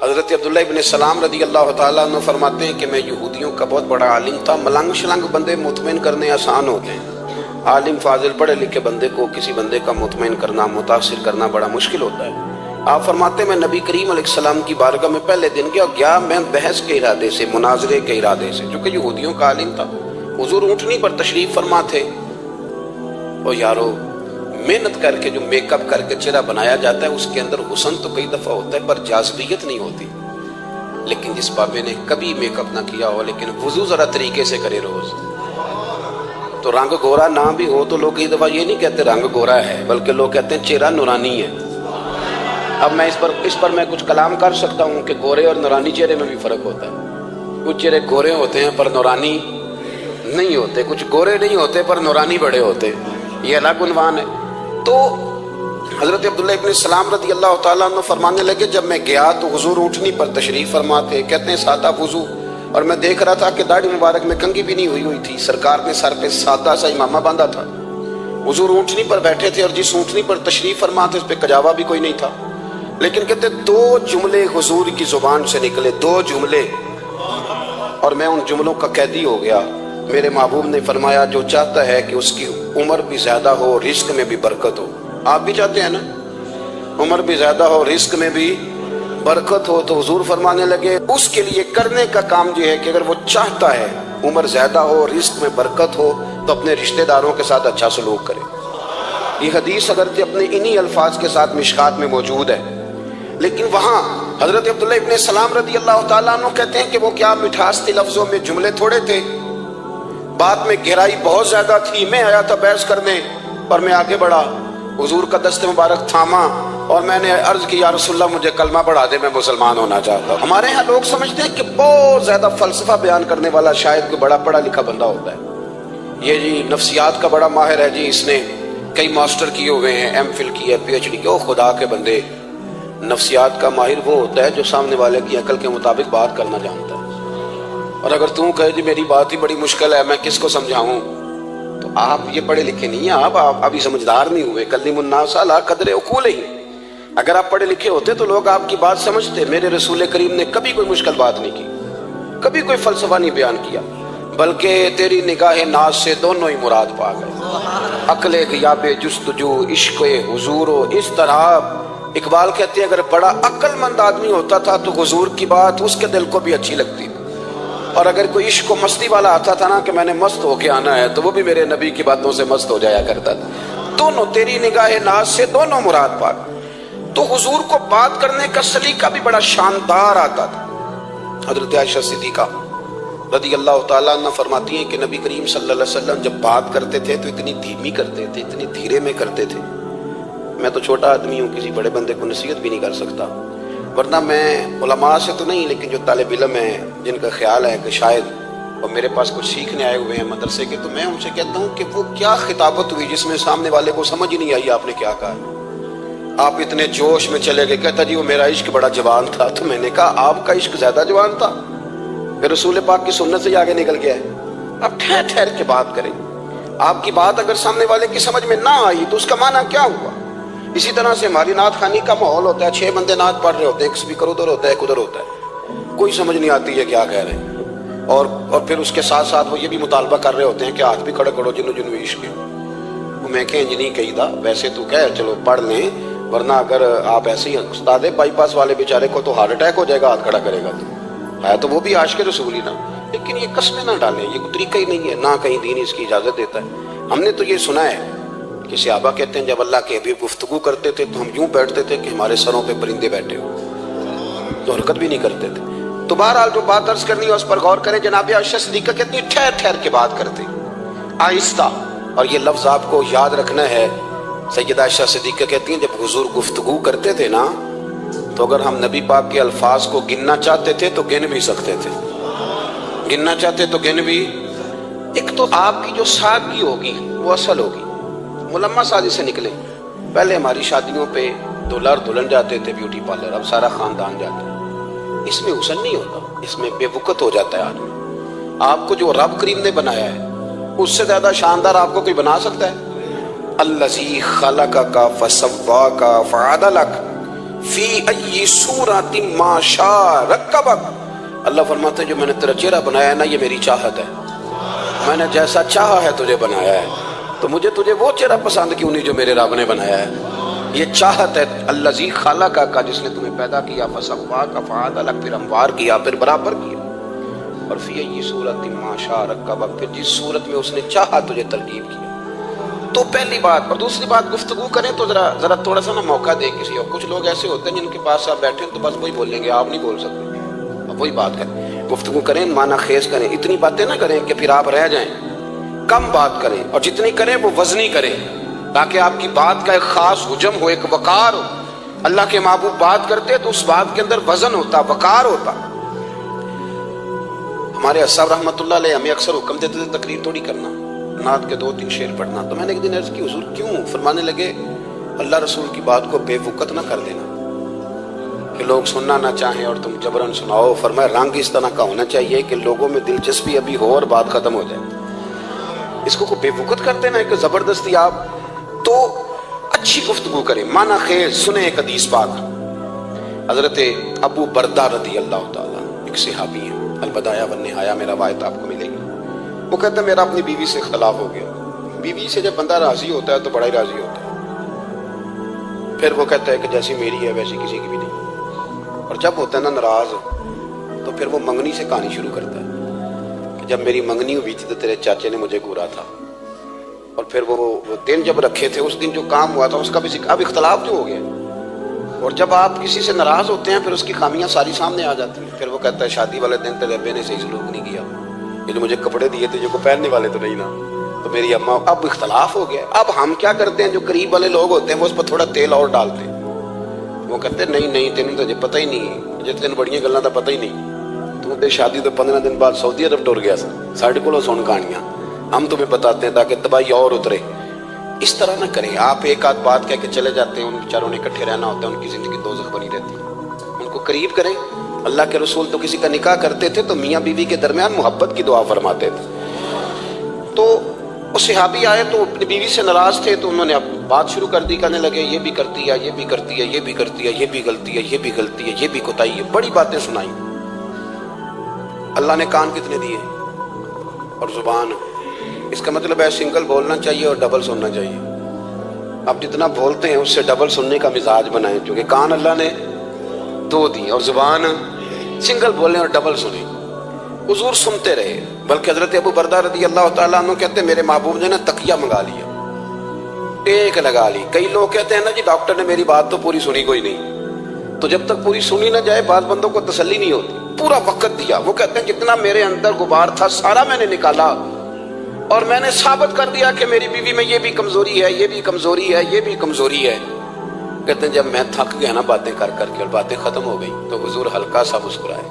حضرت عبداللہ ابن سلام رضی اللہ تعالیٰ عنہ فرماتے ہیں کہ میں یہودیوں کا بہت بڑا عالم تھا. ملنگ شلنگ بندے مطمئن کرنے آسان ہوتے ہیں، عالم فاضل پڑھے لکھے بندے کو کسی بندے کا مطمئن کرنا، متاثر کرنا بڑا مشکل ہوتا ہے. آپ فرماتے ہیں میں نبی کریم علیہ السلام کی بارگاہ میں پہلے دن گیا میں بحث کے ارادے سے، مناظرے کے ارادے سے، چونکہ یہودیوں کا عالم تھا. حضور اونٹنی پر تشریف فرما تھے. اور یارو محنت کر کے جو میک اپ کر کے چہرہ بنایا جاتا ہے اس کے اندر حسن تو کئی دفعہ ہوتا ہے پر جاذبیت نہیں ہوتی. لیکن جس بابے نے کبھی میک اپ نہ کیا ہو لیکن وضو ذرا طریقے سے کرے روز، تو رنگ گورا نہ بھی ہو تو لوگ کئی دفعہ یہ نہیں کہتے رنگ گورا ہے، بلکہ لوگ کہتے ہیں چہرہ نورانی ہے. اب میں اس پر میں کچھ کلام کر سکتا ہوں کہ گورے اور نورانی چہرے میں بھی فرق ہوتا ہے. کچھ چہرے گورے ہوتے ہیں پر نورانی نہیں ہوتے، کچھ گورے نہیں ہوتے پر نورانی بڑے ہوتے، یہ الگ عنوان ہے. تو حضرت عبداللہ ابن سلام رضی اللہ تعالیٰ عنہ فرمانے لگے جب میں گیا تو حضور اونٹنی پر تشریف فرما تھے، کہتے ہیں سادہ وضو، اور میں دیکھ رہا تھا کہ داڑھی مبارک میں کنگھی بھی نہیں ہوئی تھی. سرکار نے سر پہ سادہ سا امامہ باندھا تھا. حضور اونٹنی پر بیٹھے تھے اور جس اونٹنی پر تشریف فرما تھے اس پہ کجاوا بھی کوئی نہیں تھا. لیکن کہتے دو جملے حضور کی زبان سے نکلے، دو جملے، اور میں ان جملوں کا قیدی ہو گیا. میرے محبوب نے فرمایا جو چاہتا ہے کہ اس کی عمر بھی زیادہ ہو، رزق میں بھی برکت ہو. آپ بھی چاہتے ہیں نا عمر بھی زیادہ ہو، رزق میں بھی برکت ہو، تو حضور فرمانے لگے اس کے لیے کرنے کا کام یہ ہے کہ اگر وہ چاہتا ہے عمر زیادہ ہو، رزق میں برکت ہو، تو اپنے رشتہ داروں کے ساتھ اچھا سلوک کرے. یہ حدیث اگرچہ اپنے انہی الفاظ کے ساتھ مشکات میں موجود ہے، لیکن وہاں حضرت عبداللہ ابن سلام رضی اللہ تعالیٰ عنہ کہتے ہیں کہ وہ کیا مٹھاس تھی لفظوں میں، جملے تھوڑے تھے، بات میں گہرائی بہت زیادہ تھی. میں آیا تھا بحث کرنے پر میں آگے بڑھا، حضور کا دست مبارک تھاما اور میں نے عرض کی یا رسول اللہ مجھے کلمہ پڑھا دے، میں مسلمان ہونا چاہتا ہوں. ہمارے ہاں لوگ سمجھتے ہیں کہ بہت زیادہ فلسفہ بیان کرنے والا شاید کوئی بڑا پڑھا لکھا بندہ ہوتا ہے. یہ جی نفسیات کا بڑا ماہر ہے جی، اس نے کئی ماسٹر کیے ہوئے ہیں، ایم فل کی ہے، پی ایچ ڈی کی. او خدا کے بندے، نفسیات کا ماہر وہ ہوتا ہے جو سامنے والے کی عقل کے مطابق بات کرنا جانتا ہے. اور اگر تم کہے جی میری بات ہی بڑی مشکل ہے میں کس کو سمجھاؤں، تو آپ یہ پڑھے لکھے نہیں ہیں، آپ ابھی سمجھدار نہیں ہوئے. کلم الناس علی قدر عقولہم. اگر آپ پڑھے لکھے ہوتے تو لوگ آپ کی بات سمجھتے. میرے رسول کریم نے کبھی کوئی مشکل بات نہیں کی، کبھی کوئی فلسفہ نہیں بیان کیا، بلکہ تیری نگاہ ناز سے دونوں ہی مراد پا گئے. عقل غیاب جستجو، عشق حضور و اضطراب. اقبال کہتے ہیں اگر بڑا عقل مند آدمی ہوتا تھا تو حضور کی بات اس کے دل کو بھی اچھی لگتی، اور اگر کوئی عشق و مستی والا آتا تھا نا کہ میں نے مست ہو کے آنا ہے تو وہ بھی میرے نبی کی باتوں سے مست ہو جایا کرتا تھا. دونوں تیری نگاہ ناز سے دونوں مراد پا. تو حضور کو بات کرنے کا سلیقہ بھی بڑا شاندار آتا تھا. حضرت عائشہ صدیقہ رضی اللہ تعالیٰ عنہ فرماتی ہیں کہ نبی کریم صلی اللہ علیہ وسلم جب بات کرتے تھے تو اتنی دھیمی کرتے تھے، اتنی دھیرے میں کرتے تھے. میں تو چھوٹا آدمی ہوں، کسی بڑے بندے کو نصیحت بھی نہیں کر سکتا، ورنہ میں علماء سے تو نہیں لیکن جو طالب علم ہیں جن کا خیال ہے کہ شاید وہ میرے پاس کچھ سیکھنے آئے ہوئے ہیں مدرسے کے، تو میں ان سے کہتا ہوں کہ وہ کیا خطابت ہوئی جس میں سامنے والے کو سمجھ ہی نہیں آئی آپ نے کیا کہا. آپ اتنے جوش میں چلے گئے، کہتا جی وہ میرا عشق بڑا جوان تھا. تو میں نے کہا آپ کا عشق زیادہ جوان تھا، پھر رسول پاک کی سنت سے آگے نکل گیا ہے. اب ٹھہر ٹھہر کے بات کریں. آپ کی بات اگر سامنے والے کی سمجھ میں نہ آئی تو اس کا معنی کیا ہوا. اسی طرح سے ہماری نعت خوانی کا ماحول ہوتا ہے، 6 بندے نعت پڑھ رہے ہوتے ہیں، ایک اسپیکر ادھر ہوتا ہے ایک ادھر ہوتا ہے، کوئی سمجھ نہیں آتی ہے کیا کہہ رہے ہیں. اور پھر اس کے ساتھ ساتھ وہ یہ بھی مطالبہ کر رہے ہوتے ہیں کہ ہاتھ بھی کھڑے کرو جنو جنو عشق ہے. میں کہ انج نہیں کہی دا، ویسے تو کہہ چلو پڑھ لیں، ورنہ اگر آپ ایسے ہی استاد بائی پاس والے بیچارے کو تو ہارٹ اٹیک ہو جائے گا ہاتھ کھڑا کرے گا. تو ہے تو وہ بھی عاشق رسول ہی نا، لیکن یہ قسمیں نہ ڈالیں، یہ کوئی طریقہ ہی نہیں ہے، نہ کہیں دین اس کی اجازت دیتا ہے. ہم نے تو یہ سنا ہے کہ صحابہ کہتے ہیں جب اللہ کے حبیب گفتگو کرتے تھے تو ہم یوں بیٹھتے تھے کہ ہمارے سروں پہ پرندے بیٹھے ہو، تو حرکت بھی نہیں کرتے تھے. تو بہرحال جو بات عرض کرنی ہے اس پر غور کریں. جناب عائشہ صدیقہ کہتی ہیں ٹھہر ٹھہر کے بات کرتے آہستہ، اور یہ لفظ آپ کو یاد رکھنا ہے. سیدہ عائشہ صدیقہ کہتی ہیں جب حضور گفتگو کرتے تھے نا تو اگر ہم نبی پاک کے الفاظ کو گننا چاہتے تھے تو گن بھی سکتے تھے، گننا چاہتے تو گن بھی. ایک تو آپ کی جو سادگی ہوگی وہ اصل ہوگی، ملمہ سازی سے نکلے. پہلے ہماری شادیوں پہ دلہا اور دلہن جاتے تھے بیوٹی پارلر، اب سارا خاندان جاتا ہے. اس میں حسن نہیں ہوتا، اس میں بے وقت ہو جاتا ہے آدمی. آپ کو جو رب کریم نے بنایا ہے اس سے زیادہ شاندار آپ کو کوئی بنا سکتا ہے؟ الذی خلقک فسواک فعدلک فی ای صورت ما شاء رکبک، اللہ فرماتے ہیں جو میں نے تیرا چہرہ بنایا ہے نا یہ میری چاہت ہے، میں نے جیسا چاہا ہے تجھے بنایا ہے، تو مجھے تجھے وہ چہرہ پسند کیوں نہیں جو میرے رب نے بنایا ہے؟ یہ چاہت ہے الذی خلقک کا جس نے تمہیں پیدا کیا، فسواک فعدلک، پھر ہموار کیا، پھر برابر کیا، اور فی ای صورت ما شاء رکبک، پھر جس صورت میں اس نے چاہا تجھے ترکیب کیا۔ تو پہلی بات، اور دوسری بات گفتگو کریں تو ذرا تھوڑا سا نا موقع دے کسی اور، کچھ لوگ ایسے ہوتے ہیں جن کے پاس آپ بیٹھے تو بس وہی بولیں گے، آپ نہیں بول سکتے، اب وہی بات کریں، گفتگو کریں، معنی خیز کریں، اتنی باتیں نہ کریں کہ پھر آپ رہ جائیں، کم بات کریں، اور جتنی کریں وہ وزنی کریں تاکہ آپ کی بات کا ایک خاص حجم ہو، ایک وقار ہو۔ اللہ کے محبوب بات کرتے تو اس بات کے اندر وزن ہوتا، وقار ہوتا۔ ہمارے اصحاب رحمۃ اللہ علیہ ہمیں اکثر حکم دیتے تھے تقریر تھوڑی کرنا، نعت کے 2-3 شعر پڑھنا، تو میں نے ایک دن عرض کی حضور کیوں؟ فرمانے لگے اللہ رسول کی بات کو بے وقت نہ کر دینا کہ لوگ سننا نہ چاہیں اور تم جبرن سناؤ، فرمایا رنگ اس طرح کا ہونا چاہیے کہ لوگوں میں دلچسپی ابھی ہو اور بات ختم ہو جائے، اس کو بے وقت کر دینا ہے کہ زبردستی آپ تو اچھی گفتگو کریں، معنی خیز سنیں۔ ایک حدیث پاک حضرت ابو بردہ رضی اللہ تعالیٰ، ایک صحابی ہیں، البدایہ والنہایہ میں روایت آپ کو ملے گی، وہ کہتا ہے میرا اپنی بیوی سے اختلاف ہو گیا۔ بیوی سے جب بندہ راضی ہوتا ہے تو بڑا ہی راضی ہوتا ہے، پھر وہ کہتا ہے کہ جیسی میری ہے ویسی کسی کی بھی نہیں، اور جب ہوتا ہے نا ناراض تو پھر وہ منگنی سے کہانی شروع کرتا ہے کہ جب میری منگنی ہوئی تھی تو تیرے چاچے نے مجھے گھورا تھا، اور پھر وہ دن جب رکھے تھے اس دن جو کام ہوا تھا اس کا بھی اب اختلاف جو ہو گیا، اور جب آپ کسی سے ناراض ہوتے ہیں پھر اس کی خامیاں ساری سامنے آ جاتی ہیں، پھر وہ کہتا ہے شادی والے دن تیرے ابے نے صحیح سلوک نہیں کیا، یہ جو مجھے کپڑے دیے تھے جو کو پہننے والے تو نہیں نا، تو میری اماں، اب اختلاف ہو گیا۔ اب ہم کیا کرتے ہیں، جو قریب والے لوگ ہوتے ہیں وہ اس پر تھوڑا تیل اور ڈالتے ہیں، وہ کہتے ہیں نہیں تینوں تو پتہ ہی نہیں، مجھے تین بڑیاں گلاں دا پتہ ہی نہیں، تو تے شادی تو 15 دن بعد سعودی عرب ٹر گیا ساڈے کولوں سن کہانیاں، ہم تمہیں بتاتے ہیں تاکہ تباہی اور اترے۔ اس طرح نہ کریں، آپ ایک آدھ بات کہہ کے چلے جاتے ہیں، ان بیچاروں نے اکٹھے رہنا ہوتا ہے، ان کی زندگی دوزخ بنی رہتی ہے، ان کو قریب کریں۔ اللہ کے رسول تو کسی کا نکاح کرتے تھے تو میاں بیوی کے درمیان محبت کی دعا فرماتے تھے، تو وہ صحابی آئے تو اپنی بیوی سے ناراض تھے تو انہوں نے اب بات شروع کر دی، کہنے لگے یہ بھی کرتی ہے، یہ بھی کرتی ہے، یہ بھی کرتی ہے، یہ بھی غلطی ہے، یہ بھی غلطی ہے، یہ بھی کوتاہی ہے، بڑی باتیں سنائیں۔ اللہ نے کان کتنے دیے اور زبان، اس کا مطلب ہے سنگل بولنا چاہیے اور ڈبل سننا چاہیے۔ آپ جتنا بولتے ہیں اس سے ڈبل سننے کا مزاج بنائیں، کیونکہ کان اللہ نے 2 دی اور زبان سنگل بولیں اور ڈبل سنیں۔ حضور سنتے رہے، بلکہ حضرت ابو بردہ رضی اللہ تعالیٰ عنہ کہتے ہیں میرے محبوب نے نا تکیہ منگا لیا، ٹیک لگا لی۔ کئی لوگ کہتے ہیں نا جی ڈاکٹر نے میری بات تو پوری سنی کوئی نہیں، تو جب تک پوری سنی نہ جائے بعض بندوں کو تسلی نہیں ہوتی، پورا وقت دیا۔ وہ کہتے ہیں جتنا میرے اندر غبار تھا سارا میں نے نکالا اور میں نے ثابت کر دیا کہ میری بیوی میں یہ بھی کمزوری ہے، یہ بھی کمزوری ہے، یہ بھی کمزوری ہے۔ کہتے ہیں جب میں تھک گیا نا باتیں کر کر کے اور باتیں ختم ہو گئی تو حضور ہلکا سا مسکرائے،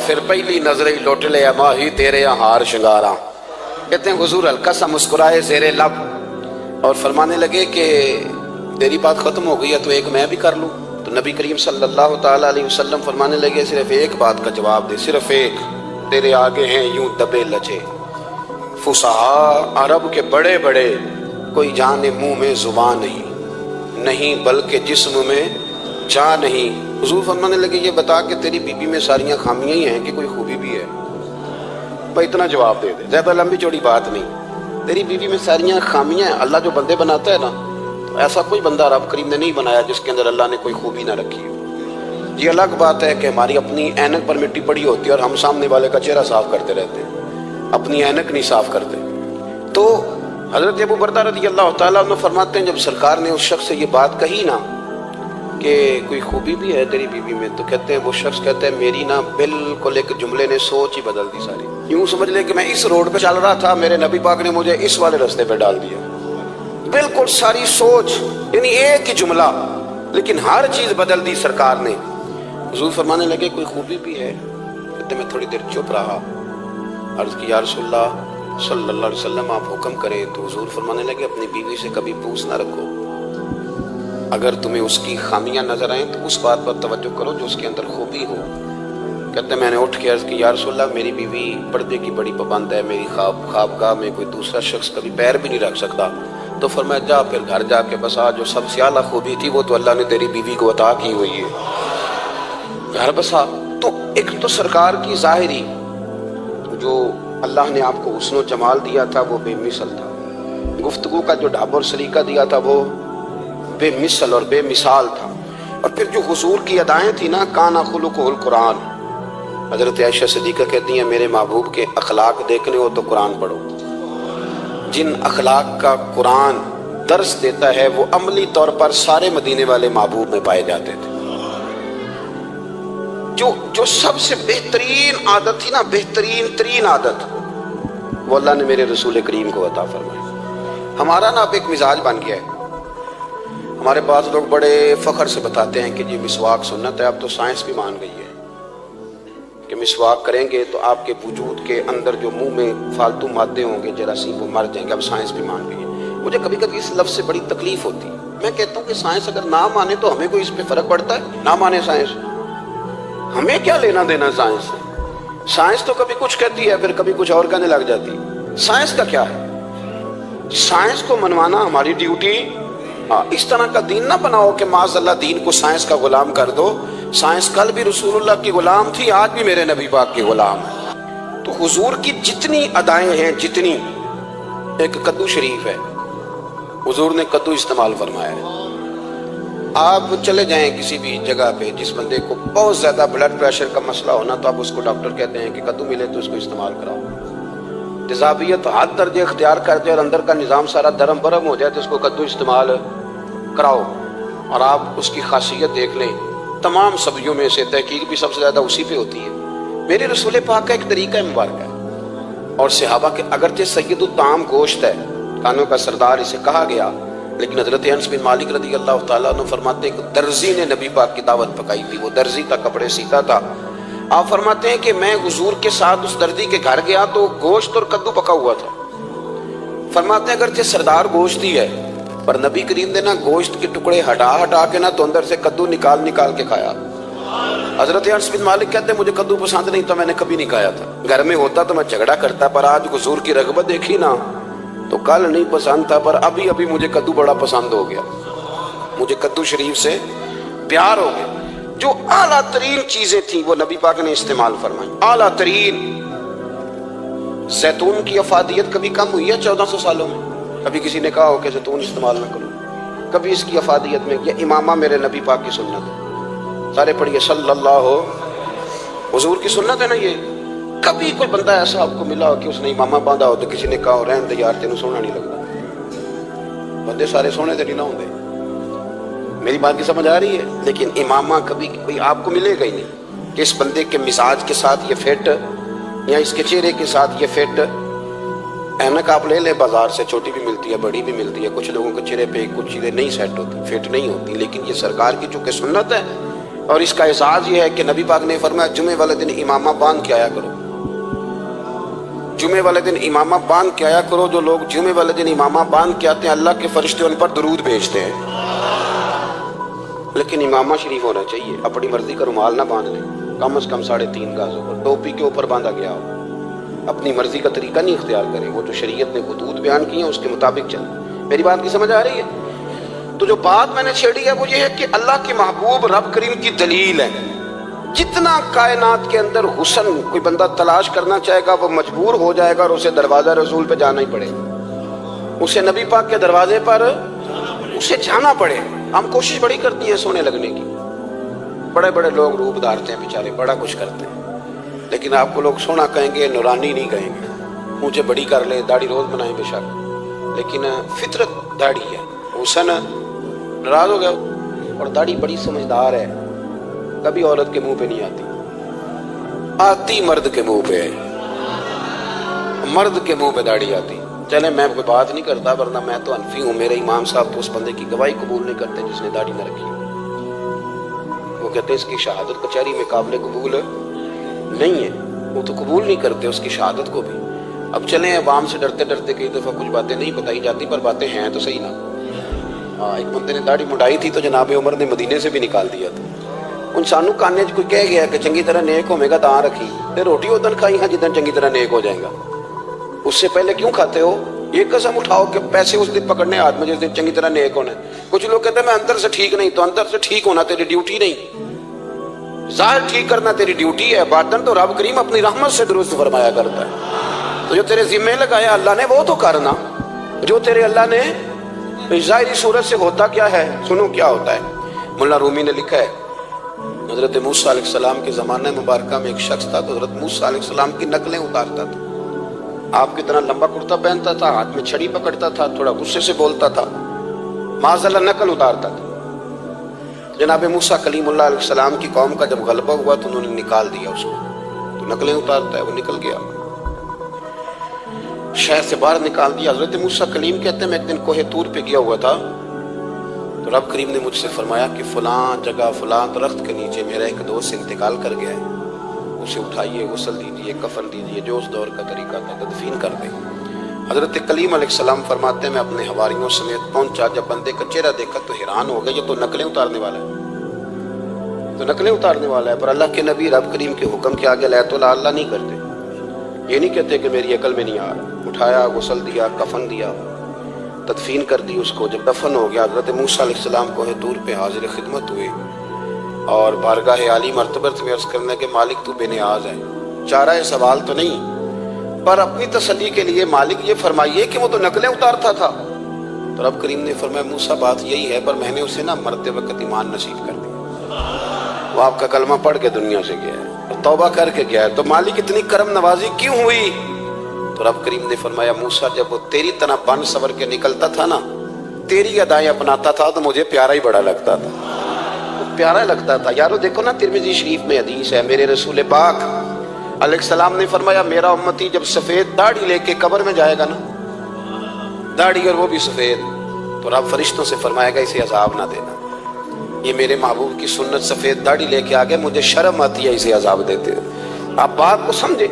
پھر پہلی نظر ہی لوٹ لے ماہی تیرے ہار شنگاراں۔ کہتے ہیں حضور ہلکا سا مسکرائے زیر لب اور فرمانے لگے کہ تیری بات ختم ہو گئی ہے تو ایک میں بھی کر لوں؟ تو نبی کریم صلی اللہ تعالیٰ علیہ وسلم فرمانے لگے صرف ایک بات کا جواب دے، صرف ایک، تیرے آگے ہیں یوں دبے لچے فصحا عرب کے بڑے بڑے، کوئی جانے منہ میں زبان نہیں بلکہ جسم میں جان نہیں۔ حضور فرمانے لگے یہ بتا کہ تیری بیوی میں ساریاں خامیاں ہی ہیں کہ کوئی خوبی بھی ہے؟ بھائی اتنا جواب دے دے، زیادہ لمبی چوڑی بات نہیں، تیری بیوی میں ساریاں خامیاں ہیں۔ اللہ جو بندے بناتا ہے نا تو ایسا کوئی بندہ رب کریم نے نہیں بنایا جس کے اندر اللہ نے کوئی خوبی نہ رکھی ہو۔ یہ الگ بات ہے کہ ہماری اپنی اینک پر مٹی پڑی ہوتی ہے اور ہم سامنے والے کا چہرہ صاف کرتے رہتے ہیں، اپنی اینک نہیں صاف کرتے۔ تو حضرت ابو بردہ رضی اللہ تعالیٰ عنہ فرماتے ہیں جب سرکار نے اس شخص سے یہ بات کہی نا کہ کوئی خوبی بھی ہے تیری بیوی میں، تو کہتے ہیں وہ شخص کہتا ہے میری نا بالکل ایک جملے نے سوچ ہی بدل دی ساری، یوں سمجھ لے کہ میں اس روڈ پہ چل رہا تھا، میرے نبی پاک نے مجھے اس والے راستے پہ ڈال دیا، بالکل ساری سوچ، یعنی ایک ہی جملہ لیکن ہر چیز بدل دی سرکار نے۔ حضور فرمانے لگے کوئی خوبی بھی ہے؟ کہتے میں تھوڑی دیر چپ رہا، عرض کی یا رسول اللہ صلی اللہ علیہ وسلم آپ حکم کریں۔ تو حضور فرمانے لگے اپنی بیوی سے کبھی پوچھ نہ رکھو، اگر تمہیں اس کی خامیاں نظر آئیں تو اس بات پر توجہ کرو جو اس کے اندر خوبی ہو۔ کہتے ہیں میں نے اٹھ کے عرض کی یا رسول اللہ میری بیوی پردے کی بڑی پابند ہے، میری خوابگاہ میں کوئی دوسرا شخص کبھی پیر بھی نہیں رکھ سکتا، تو فرمایا جا پھر گھر جا کے بسا، جو سب سے اعلیٰ خوبی تھی وہ تو اللہ نے تیری بیوی کو عطا کی ہوئی ہے، گھر بسا۔ تو ایک تو سرکار کی ظاہری جو اللہ نے آپ کو حسن و جمال دیا تھا وہ بے مثل تھا، گفتگو کا جو ڈھب اور سلیقہ دیا تھا وہ بے مثل اور بے مثال تھا، اور پھر جو حضور کی ادائیں تھی نا، کانا خلقہ القرآن۔ حضرت عائشہ صدیقہ کہتی ہیں میرے محبوب کے اخلاق دیکھنے ہو تو قرآن پڑھو، جن اخلاق کا قرآن درس دیتا ہے وہ عملی طور پر سارے مدینے والے محبوب میں پائے جاتے تھے۔ جو سب سے بہترین عادت تھی نا، بہترین ترین عادت، وہ اللہ نے میرے رسول کریم کو عطا فرمائی۔ ہمارا نا اب ایک مزاج بن گیا ہے، ہمارے پاس لوگ بڑے فخر سے بتاتے ہیں کہ جی مسواک سنت ہے، اب تو سائنس بھی مان گئی ہے کہ مسواک کریں گے تو آپ کے وجود کے اندر جو منہ میں فالتو مادے ہوں گے جراثیم وہ مر جائیں گے، اب سائنس بھی مان گئی ہے۔ مجھے کبھی کبھی اس لفظ سے بڑی تکلیف ہوتی ہے، میں کہتا ہوں کہ سائنس اگر نہ مانے تو ہمیں کوئی اس پہ فرق پڑتا ہے؟ نہ مانے سائنس، ہمیں کیا لینا دینا سائنس سے؟ سائنس تو کبھی کچھ کہتی ہے پھر کبھی کچھ اور کہنے لگ جاتی ہے، سائنس کا کیا ہے؟ سائنس کو منوانا ہماری ڈیوٹی۔ اس طرح کا دین نہ بناؤ کہ معاذ اللہ دین کو سائنس کا غلام کر دو۔ سائنس کل بھی رسول اللہ کی غلام تھی، آج بھی میرے نبی پاک کی غلام ہے۔ تو حضور کی جتنی ادائیں ہیں، جتنی، ایک کدو شریف ہے، حضور نے کدو استعمال فرمایا ہے۔ آپ چلے جائیں کسی بھی جگہ پہ، جس بندے کو بہت زیادہ بلڈ پریشر کا مسئلہ ہونا تو آپ اس کو ڈاکٹر کہتے ہیں کہ کدو ملے تو اس کو استعمال کراؤ۔ تیزابیت حد درجے اختیار کر جائے اور اندر کا نظام سارا درم برم ہو جائے تو اس کو کدو استعمال کراؤ، اور آپ اس کی خاصیت دیکھ لیں۔ تمام سبزیوں میں سے تحقیق بھی سب سے زیادہ اسی پہ ہوتی ہے۔ میرے رسول پاک کا ایک طریقہ مبارک ہے، اور صحابہ کے اگرچہ سید الطعام گوشت ہے، کانوں کا سردار اسے کہا گیا، لیکن حضرت انس بن مالک رضی اللہ تعالیٰ عنہ فرماتے ہیں کہ درزی نے نبی پاک کی دعوت پکائی تھی، وہ درزی تھا، کپڑے سیتا تھا۔ آپ فرماتے ہیں کہ میں حضور کے ساتھ اس درزی کے گھر گیا تو گوشت اور کدو پکا ہوا تھا۔ فرماتے ہیں اگرچہ سردار گوشت ہی ہے پر نبی کریم نے نا گوشت کے ٹکڑے ہٹا کے نا تو اندر سے کدو نکال کے کھایا۔ حضرت انس بن مالک کہتے ہیں مجھے کدو پسند نہیں تھا، میں نے کبھی نہیں کھایا تھا، گھر میں ہوتا تو میں جھگڑا کرتا، پر آج حضور کی رغبت دیکھی نا تو کل نہیں پسند تھا پر ابھی مجھے کدو بڑا پسند ہو گیا، مجھے کدو شریف سے پیار ہو گیا۔ جو اعلیٰ ترین چیزیں تھیں وہ نبی پاک نے استعمال فرمائی، اعلیٰ ترین۔ زیتون کی افادیت کبھی کم ہوئی ہے 1400 سالوں میں؟ کبھی کسی نے کہا ہو کہ زیتون استعمال نہ کرو؟ کبھی اس کی افادیت میں، یہ امامہ میرے نبی پاک کی سنت ہے، سارے پڑھیے صلی اللہ، حضور کی سنت ہے نا یہ۔ کبھی کوئی بندہ ایسا آپ کو ملا ہو کہ اس نے امامہ باندھا ہو تو کسی نے کہا ہو رہن دے یار تینوں سونا نہیں لگتا؟ بندے سارے سونے تو نہیں نہ ہوندے، میری بات کی سمجھ آ رہی ہے؟ لیکن امامہ کبھی کوئی آپ کو ملے گا ہی نہیں کہ اس بندے کے مزاج کے ساتھ یہ فٹ، یا اس کے چہرے کے ساتھ یہ فٹ۔ اینک آپ لے لیں بازار سے، چھوٹی بھی ملتی ہے بڑی بھی ملتی ہے، کچھ لوگوں کے چہرے پہ کچھ چیزیں نہیں سیٹ ہوتی، فٹ نہیں ہوتی، لیکن یہ سرکار کی چونکہ سنت ہے، اور اس کا اعزاز یہ ہے کہ نبی پاک نے فرمایا جمعے والے دن امامہ باندھ کے آیا کرو، جمعے والے دن امامہ باندھ کے آیا کرو۔ جو لوگ جمعے والے دن امامہ باندھ کے آتے ہیں اللہ کے فرشتے ان پر درود بھیجتے ہیں، لیکن امامہ شریف ہونا چاہیے، اپنی مرضی کا رومال نہ باندھ لیں، کم از کم 3.5 گز اوپر، ٹوپی کے اوپر باندھا گیا ہو، اپنی مرضی کا طریقہ نہیں اختیار کریں، وہ جو شریعت نے حدود بیان کی ہیں اس کے مطابق چلیں۔ میری بات کی سمجھ آ رہی ہے؟ تو جو بات میں نے چھیڑی ہے وہ یہ ہے کہ اللہ کے محبوب رب کریم کی دلیل ہے۔ جتنا کائنات کے اندر حسن کوئی بندہ تلاش کرنا چاہے گا وہ مجبور ہو جائے گا اور اسے دروازہ رسول پہ جانا ہی پڑے گا، اسے نبی پاک کے دروازے پر اسے جانا پڑے۔ ہم کوشش بڑی کرتی ہیں سونے لگنے کی، بڑے بڑے لوگ روپ دھارتے ہیں بیچارے، بڑا کچھ کرتے ہیں، لیکن آپ کو لوگ سونا کہیں گے، نورانی نہیں کہیں گے۔ مجھے بڑی کر لیں، داڑھی روز بنائیں بے شک، لیکن فطرت داڑھی ہے، حسن ناراض ہو گیا۔ اور داڑھی بڑی سمجھدار ہے، کبھی عورت کے منہ پہ نہیں آتی مرد کے منہ پہ، مرد کے منہ پہ داڑھی آتی۔ چلے میں کوئی بات نہیں کرتا ورنہ میں تو حنفی ہوں، میرے امام صاحب تو اس بندے کی گواہی قبول نہیں کرتے جس نے داڑھی نہ رکھی، وہ کہتے ہیں اس کی شہادت کچہری میں قابل قبول نہیں ہے، وہ تو قبول نہیں کرتے اس کی شہادت کو بھی۔ اب چلیں عوام سے ڈرتے ڈرتے کئی دفعہ کچھ باتیں نہیں بتائی جاتی پر باتیں ہیں تو صحیح نا۔ ایک بندے نے داڑھی مڈائی تھی تو جناب عمر نے مدینے سے بھی نکال دیا تھا۔ ان سانو کانے کوئی کہہ گیا کہ چنگی طرح نیک ہوے گا تاں رکھی تے روٹی ادن کھائی ہاں جدن چنگی طرح نیک ہو جائے گا، اس سے پہلے کیوں کھاتے ہو؟ یہ قسم اٹھاؤ کہ پیسے اس دن پکڑنے ہاتھ میں جس دن چنگی طرح نیک ہونا ہے. کچھ لوگ کہتے ہیں میں اندر سے ٹھیک نہیں. تو اندر سے ٹھیک ہونا تیری ڈیوٹی نہیں, ظاہر ٹھیک کرنا تیری ڈیوٹی ہے, باطن تو رب کریم اپنی رحمت سے درست فرمایا کرتا ہے. تو جو تیرے ذمہ لگایا اللہ نے وہ تو کرنا, جو تیرے اللہ نے. ظاہری صورت سے ہوتا کیا ہے, سنو کیا ہوتا ہے. مولانا رومی نے لکھا ہے حضرت موسیٰ علیہ السلام کے زمانہ مبارکہ میں ایک شخص تھا, تو حضرت موسیٰ علیہ السلام کی نقلیں اتارتا تھا. آپ کی طرح لمبا کرتا پہنتا تھا, ہاتھ میں چھڑی پکڑتا تھا, تھوڑا غصے سے بولتا تھا, معاذ اللہ نقل اتارتا تھا. جناب موسیٰ کلیم اللہ علیہ السلام کی قوم کا جب غلبہ ہوا تو انہوں نے نکال دیا اس کو. تو نقلیں اتارتا ہے, وہ نکل گیا, شہر سے باہر نکال دیا. حضرت موسیٰ کلیم کہتے ہیں میں ایک دن کوہ طور پہ گیا ہوا تھا, تو رب کریم نے مجھ سے فرمایا کہ فلاں جگہ فلاں درخت کے نیچے میرا ایک دوست انتقال کر گیا ہے, اسے اٹھائیے, غسل دیجیے, کفن دیجیے, جو اس دور کا طریقہ تھا تدفین کر دیں. حضرت کلیم علیہ السلام فرماتے ہیں میں اپنے حواریوں سمیت پہنچا, جب بندے کا چہرہ دیکھا تو حیران ہو گیا, یہ تو نقلیں اتارنے والا ہے, تو نقلیں اتارنے والا ہے. پر اللہ کے نبی رب کریم کے حکم کے آگے لائت اللہ نہیں کرتے. یہ نہیں کہتے کہ میری عقل میں نہیں آ رہا. اٹھایا, غسل دیا, کفن دیا, تدفین کر دی اس کو. جب دفن ہو گیا حضرت موسیٰ علیہ السلام کوہ طور پہ حاضر خدمت ہوئے اور بارگاہ عالی مرتبت میں عرض کرنے کے مالک تو بے نیاز ہے, چارہ سوال تو نہیں, پر اپنی تسلی کے لیے مالک یہ فرمائیے کہ وہ تو نقلیں اتارتا تھا. تو رب کریم نے فرمایا موسیٰ بات یہی ہے, پر میں نے اسے نہ مرتے وقت ایمان نصیب کر دیا. وہ آپ کا کلمہ پڑھ کے دنیا سے گیا ہے, توبہ کر کے گیا ہے, تو مالک اتنی کرم نوازی کیوں ہوئی؟ تو رب کریم نے فرمایا موسیٰ جب وہ تیری طرح بن سور کے نکلتا تھا نا, تیری ادائیں اپناتا تھا, تو مجھے پیارا ہی بڑا لگتا تھا, پیارا لگتا تھا. یارو دیکھو نا ترمذی شریف میں حدیث ہے, میرے رسول پاک علیہ السلام نے فرمایا میرا امتی جب سفید داڑھی لے کے قبر میں جائے گا نا, داڑھی اور وہ بھی سفید, تو رب فرشتوں سے فرمائے گا اسے عذاب نہ دینا, یہ میرے محبوب کی سنت سفید داڑھی لے کے آگے, مجھے شرم آتی ہے اسے عذاب دیتے. آپ بات کو سمجھے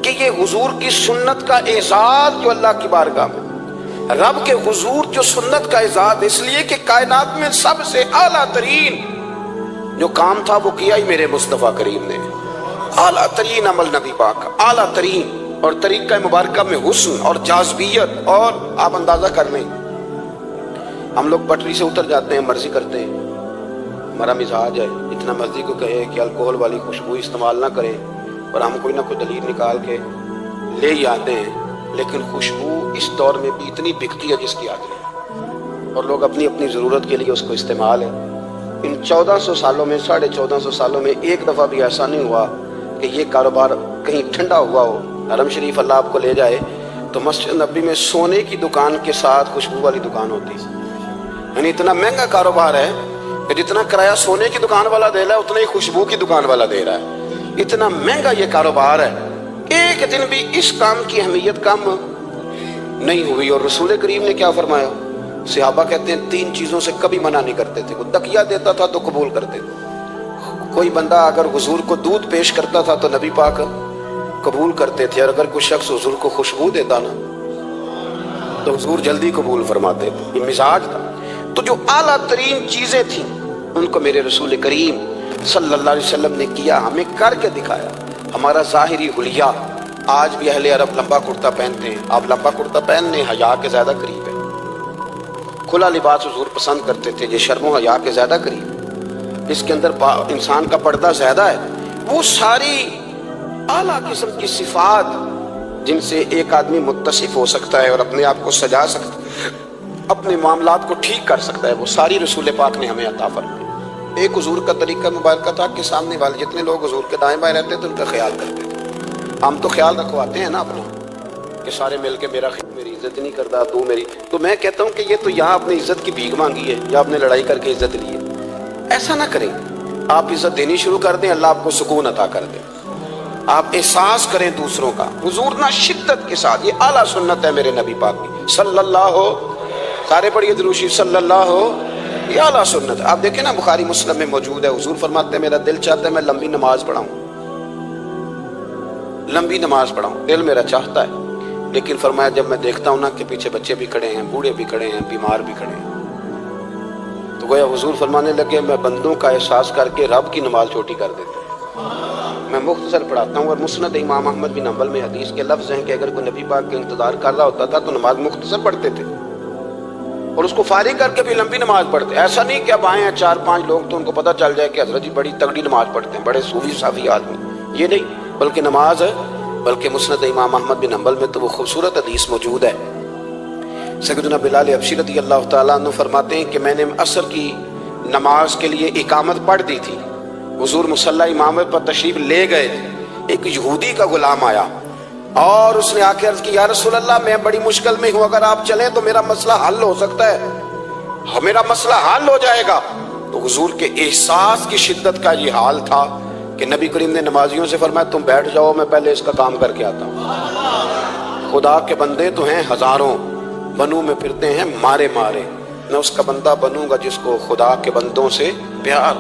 کہ یہ حضور کی سنت کا اعزاز جو اللہ کی بارگاہ میں, رب کے حضور جو سنت کا اعزاز اس لیے کہ کائنات میں سب سے اعلیٰ ترین جو کام تھا وہ کیا ہی میرے مصطفیٰ کریم نے. اعلیٰ ترین عمل نبی پاک, اعلیٰ ترین, اور طریقہ مبارکہ میں حسن اور جاذبیت. اور آپ اندازہ کر لیں, ہم لوگ پٹری سے اتر جاتے ہیں, مرضی کرتے ہیں, ہمارا مزاج ہے اتنا مرضی کو کہے کہ الکوہل والی خوشبو استعمال نہ کریں, اور ہم کوئی نہ کوئی دلیل نکال کے لے ہی آتے ہیں. لیکن خوشبو اس دور میں بھی اتنی بکتی ہے جس کی آدمی, اور لوگ اپنی اپنی ضرورت کے لیے اس کو استعمال ہے. ان 1400 سالوں میں 1450 سالوں میں ایک دفعہ بھی ایسا نہیں ہوا کہ یہ کاروبار کہیں ٹھنڈا ہوا ہو. حرم شریف اللہ آپ کو لے جائے تو مسجد نبی میں سونے کی دکان کے ساتھ خوشبو والی دکان ہوتی ہے. یعنی اتنا مہنگا کاروبار ہے کہ جتنا کرایہ سونے کی دکان والا دے رہا ہے اتنا ہی خوشبو کی دکان والا دے رہا ہے. اتنا مہنگا یہ کاروبار ہے. ایک دن بھی اس کام کی اہمیت کم نہیں ہوئی. اور رسول کریم نے کیا فرمایا, صحابہ کہتے ہیں 3 چیزوں سے کبھی منع نہیں کرتے تھے. وہ تکیہ دیتا تھا تو قبول کرتے تھے. کوئی بندہ اگر حضور کو دودھ پیش کرتا تھا تو نبی پاک قبول کرتے تھے, اور اگر کوئی شخص حضور کو خوشبو دیتا نا تو حضور جلدی قبول فرماتے تھے. یہ مزاج تھا. تو جو اعلیٰ ترین چیزیں تھیں ان کو میرے رسول کریم صلی اللہ علیہ وسلم نے کیا, ہمیں کر کے دکھایا. ہمارا ظاہری حلیہ, آج بھی اہل عرب لمبا کرتا پہنتے ہیں, آپ لمبا کرتا پہننے حیا کے زیادہ قریب ہے. کھلا لباس حضور پسند کرتے تھے, یہ شرم و حیا کے زیادہ قریب ہے. اس کے اندر انسان کا پردہ زیادہ ہے. وہ ساری اعلیٰ قسم کی صفات جن سے ایک آدمی متصف ہو سکتا ہے اور اپنے آپ کو سجا سکتا ہے, اپنے معاملات کو ٹھیک کر سکتا ہے, وہ ساری رسول پاک نے ہمیں عطا فرمائی. ایک حضور کا طریقہ مبارکہ تھا کہ سامنے والے جتنے لوگ حضور کے دائیں بائیں رہتے تھے ان کا خیال کرتے تھے. ہم تو خیال رکھواتے ہیں نا اپنا کہ سارے مل کے میری عزت نہیں کرتا, تو میری. تو میں کہتا ہوں کہ یہ تو یہاں اپنی عزت کی بھیک مانگی ہے یا آپ نے لڑائی کر کے عزت لی ہے. ایسا نہ کریں, آپ عزت دینی شروع کر دیں, اللہ آپ کو سکون عطا کر دے. آپ احساس کریں دوسروں کا. حضور نہ شدت کے ساتھ, یہ اعلیٰ سنت ہے میرے نبی پاک کی صلی اللہ ہو, سارے پڑھیے درود شریف صلی اللہ ہو, یہ اعلیٰ سنت ہے. آپ دیکھیں نا بخاری مسلم میں موجود ہے, حضور فرماتے ہیں میرا دل چاہتا ہے میں لمبی نماز پڑھاؤں, لمبی نماز پڑھاؤں, دل میرا چاہتا ہے. لیکن فرمایا جب میں دیکھتا ہوں نا کہ پیچھے بچے بھی کھڑے ہیں, بوڑھے بھی کھڑے ہیں, بیمار بھی کھڑے ہیں, تو گویا حضور فرمانے لگے میں بندوں کا احساس کر کے رب کی نماز چھوٹی کر دیتا ہوں. میں مختصر پڑھاتا ہوں. اور مسند امام احمد بن حنبل میں حدیث کے لفظ ہیں کہ اگر کوئی نبی پاک کا انتظار کر رہا ہوتا تھا تو نماز مختصر پڑھتے تھے اور اس کو فارغ کر کے بھی لمبی نماز پڑھتے. ایسا نہیں کہ اب آئے ہیں 4-5 لوگ تو ان کو پتہ چل جائے کہ حضرت جی بڑی تگڑی نماز پڑھتے ہیں, بڑے صوفی صافی آدمی. یہ نہیں, بلکہ مسند امام احمد بن حنبل میں تو وہ خوبصورت حدیث موجود ہے. سیدنا بلال حبشی رضی اللہ تعالیٰ عنہ فرماتے ہیں کہ میں نے عصر کی نماز کے لیے اقامت پڑھ دی تھی, حضور مصلی امامت پر تشریف لے گئے, ایک یہودی کا غلام آیا اور اس نے آ کے عرض کی یا رسول اللہ میں بڑی مشکل میں ہوں, اگر آپ چلیں تو میرا مسئلہ حل ہو سکتا ہے, میرا مسئلہ حل ہو جائے گا. تو حضور کے احساس کی شدت کا یہ حال تھا کہ نبی کریم نے نمازیوں سے فرمایا تم بیٹھ جاؤ, میں پہلے اس کا کام کر کے آتا ہوں. خدا کے بندے تو ہیں ہزاروں, بنوں میں پھرتے ہیں مارے مارے, میں اس کا بندہ بنوں گا جس کو خدا کے بندوں سے پیار.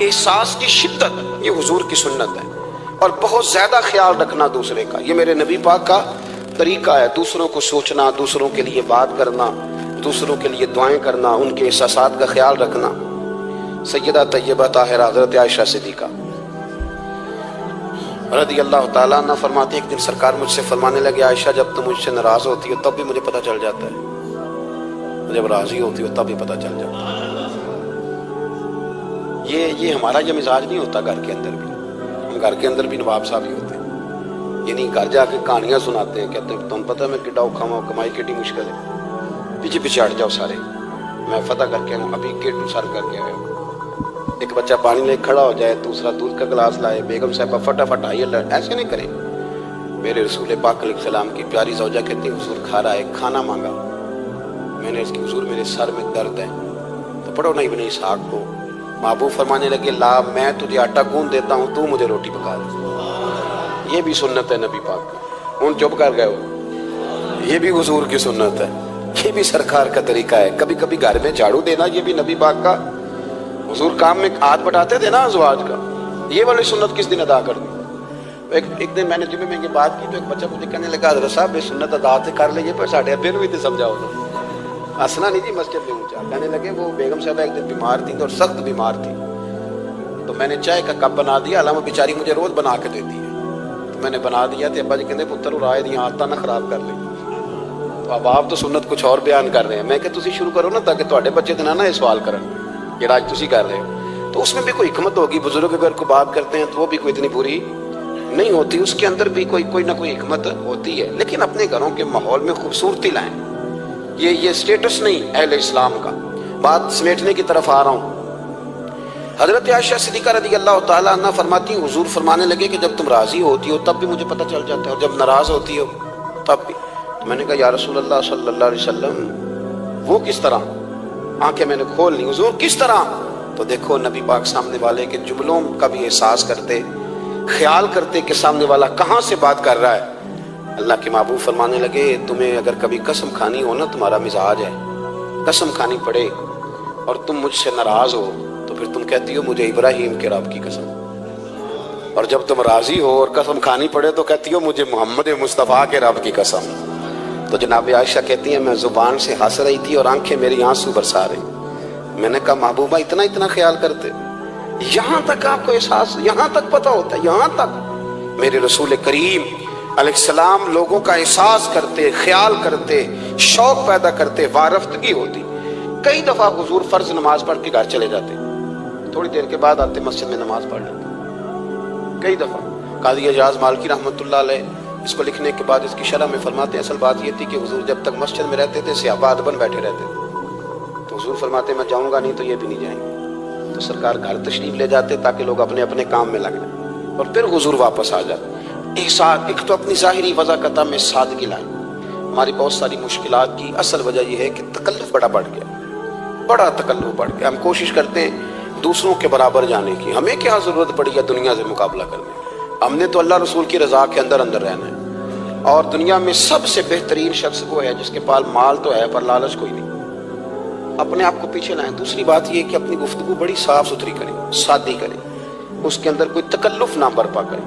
احساس کی شدت یہ حضور کی سنت ہے, اور بہت زیادہ خیال رکھنا دوسرے کا, یہ میرے نبی پاک کا طریقہ ہے. دوسروں کو سوچنا, دوسروں کے لیے بات کرنا, دوسروں کے لیے دعائیں کرنا, ان کے احساسات کا خیال رکھنا. سیدہ طیبہ طاہرہ حضرت عائشہ صدیقہ رضی اللہ تعالیٰ عنہ فرماتی, ایک دن سرکار مجھ سے فرمانے لگے عائشہ جب تم مجھ سے ناراض ہوتی ہو تب بھی مجھے پتہ چل جاتا ہے, جب راضی ہوتی ہو تب بھی پتہ چل جاتا ہے. یہ ہمارا یہ مزاج نہیں ہوتا گھر کے اندر بھی, ہم گھر کے اندر بھی نواب صاحب ہی ہوتے ہیں. یہ نہیں گھر جا کے کہانیاں سناتے ہیں, کہتے ہیں تم پتہ میں کڈا اوکھا ہوں, کمائی کیڈی مشکل ہے, پیچھے پیچھے ہٹ جاؤ سارے, میں فتح کر کے ہوں, ابھی گیٹ سر کر کے آئے ہوں. ایک بچہ پانی لے کھڑا ہو جائے, دوسرا دودھ کا گلاس لائے, بیگم صاحبہ فٹافٹ آئیے, ایسے نہیں کریں. میرے رسول پاک علیہ السلام کی پیاری زوجہ کہتی حضور کھا رہا ہے, کھانا مانگا, میں نے اس کی حضور میرے سر میں درد ہے, تو پڑھو نا ابن اسحاق کو. محبوب فرمانے لگے لا میں تجھے آٹا گوندھ دیتا ہوں, تو مجھے روٹی پکا دے. یہ بھی سنت ہے نبی پاک کی. ہوں چپ کر گئے ہو, یہ بھی حضور کی سنت ہے, یہ بھی سرکار کا طریقہ ہے. کبھی کبھی گھر میں جھاڑو دینا یہ بھی نبی پاک کا, حضور کام میں ہاتھ بٹاتے تھے نا ازواج کا, یہ والی سنت کس دن ادا کر دی. ایک دن میں نے جمعے میں یہ بات کی تو ایک بچہ مجھے کہنے لگا حضرت صاحب یہ سنت ادا سے کر لیجیے, پر ساڑھے ابے بھی تو سمجھاؤ. ہنسنا نہیں جی مسجد میں اونچا. کہنے لگے وہ بیگم صاحبہ ایک دن بیمار تھی اور سخت بیمار تھی, تو میں نے چائے کا کپ بنا دیا, علامہ بیچاری مجھے روز بنا کے دیتی ہے, تو میں نے بنا دیا تو ابا جی کہتے پتر اور آئے دیا آتا نہ خراب کر لیں. تو اب آپ تو سنت کچھ اور بیان کر رہے ہیں, میں کہ تسی شروع کرو نا تاکہ تواڈے بچے تو نہ یہ سوال کرن کہ آج تسی کر رہے ہو. تو اس میں بھی کوئی حکمت ہوگی. بزرگ اگر کوئی بات کرتے ہیں تو وہ بھی کوئی اتنی بری نہیں ہوتی, اس کے اندر بھی کوئی نہ کوئی حکمت ہوتی ہے. لیکن اپنے گھروں کے ماحول میں خوبصورتی لائیں, یہ سٹیٹس نہیں اہل اسلام کا. بات سمیٹنے کی طرف آ رہا ہوں. حضرت عائشہ صدیقہ رضی اللہ تعالیٰ عنہ فرماتی ہیں حضور فرمانے لگے کہ جب تم راضی ہوتی ہو تب بھی مجھے پتہ چل جاتا ہے, اور جب ناراض ہوتی ہو تب بھی. تو میں نے کہا یا رسول اللہ صلی اللہ علیہ وسلم وہ کس طرح؟ آنکھیں میں نے کھول لی, حضور کس طرح؟ تو دیکھو نبی پاک سامنے والے کے جملوں کا بھی احساس کرتے, خیال کرتے کہ سامنے والا کہاں سے بات کر رہا ہے. اللہ کے محبوب فرمانے لگے تمہیں اگر کبھی قسم کھانی ہو نا, تمہارا مزاج ہے قسم کھانی پڑے اور تم مجھ سے ناراض ہو تو پھر تم کہتی ہو مجھے ابراہیم کے رب کی قسم, اور جب تم راضی ہو اور قسم کھانی پڑے تو کہتی ہو مجھے محمد مصطفیٰ کے رب کی قسم. تو جناب عائشہ کہتی ہیں میں زبان سے ہنس رہی تھی اور آنکھیں میری آنسو برسا رہی. میں نے کہا محبوبہ اتنا خیال کرتے, یہاں تک آپ کو احساس, یہاں تک پتہ ہوتا ہے, یہاں تک. میرے رسول کریم علیہ السلام لوگوں کا احساس کرتے, خیال کرتے, شوق پیدا کرتے, وارفتگی ہوتی. کئی دفعہ حضور فرض نماز پڑھ کے گھر چلے جاتے, تھوڑی دیر کے بعد آتے مسجد میں نماز پڑھ لیتے. کئی دفعہ قاضی اعجاز مالکی رحمۃ اللہ علیہ اس کو لکھنے کے بعد اس کی شرح میں فرماتے ہیں اصل بات یہ تھی کہ حضور جب تک مسجد میں رہتے تھے صحابہ ادباً بیٹھے رہتے تھے, تو حضور فرماتے میں جاؤں گا نہیں تو یہ بھی نہیں جائیں گے. تو سرکار گھر تشریف لے جاتے تاکہ لوگ اپنے اپنے کام میں لگ جائیں, اور پھر حضور واپس آ جاتے. ایک تو اپنی ظاہری وضاحت میں سادگی لائیں. ہماری بہت ساری مشکلات کی اصل وجہ یہ ہے کہ تکلف بڑا بڑھ گیا, بڑا تکلف بڑھ گیا. ہم کوشش کرتے ہیں دوسروں کے برابر جانے کی, ہمیں کیا ضرورت پڑی ہے دنیا سے مقابلہ کرنے. ہم نے تو اللہ رسول کی رضا کے اندر رہنا ہے, اور دنیا میں سب سے بہترین شخص وہ ہے جس کے پاس مال تو ہے پر لالچ کوئی نہیں. اپنے آپ کو پیچھے لائیں. دوسری بات یہ کہ اپنی گفتگو بڑی صاف ستھری کریں, سادی کریں, اس کے اندر کوئی تکلف نہ برپا کریں,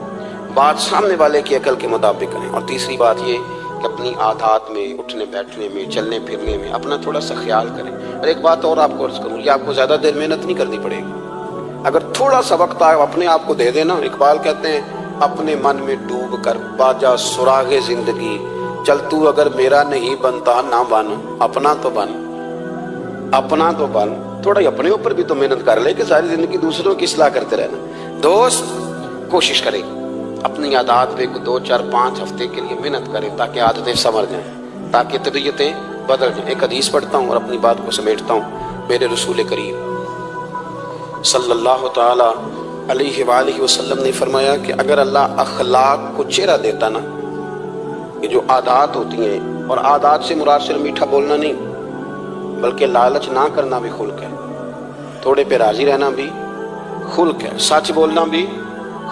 بات سامنے والے کی عقل کے مطابق کریں. اور تیسری بات یہ کہ اپنی عادات میں, اٹھنے بیٹھنے میں, چلنے پھرنے میں اپنا تھوڑا سا خیال کریں. اور ایک بات اور آپ کو عرض کروں, یہ آپ کو زیادہ دیر محنت نہیں کرنی پڑے گی. اگر تھوڑا سا وقت اپنے آپ کو دے دینا, اقبال کہتے ہیں اپنے من میں ڈوب کر باجا سراغ زندگی، چل تو اگر میرا نہیں بنتا نہ بن، اپنا تو بن، اپنا تو بن۔ تھوڑا اپنے اوپر بھی تو محنت کر لے کہ ساری زندگی دوسروں کی اصلاح کرتے رہنا۔ دوست کوشش کرے اپنی عادات پہ 2 4 5 ہفتے کے لیے محنت کرے تاکہ عادتیں سنور جائیں، تاکہ طبیعتیں بدل جائیں۔ ایک حدیث پڑھتا ہوں اور اپنی بات کو سمیٹتا ہوں۔ میرے رسول کریم صلی اللہ تعالی علیہ وآلہ وسلم نے فرمایا کہ اگر اللہ اخلاق کو چہرہ دیتا نا، یہ جو عادات ہوتی ہیں، اور عادات سے مراد صرف میٹھا بولنا نہیں بلکہ لالچ نہ کرنا بھی خلق ہے، تھوڑے پہ راضی رہنا بھی خلق ہے، سچ بولنا بھی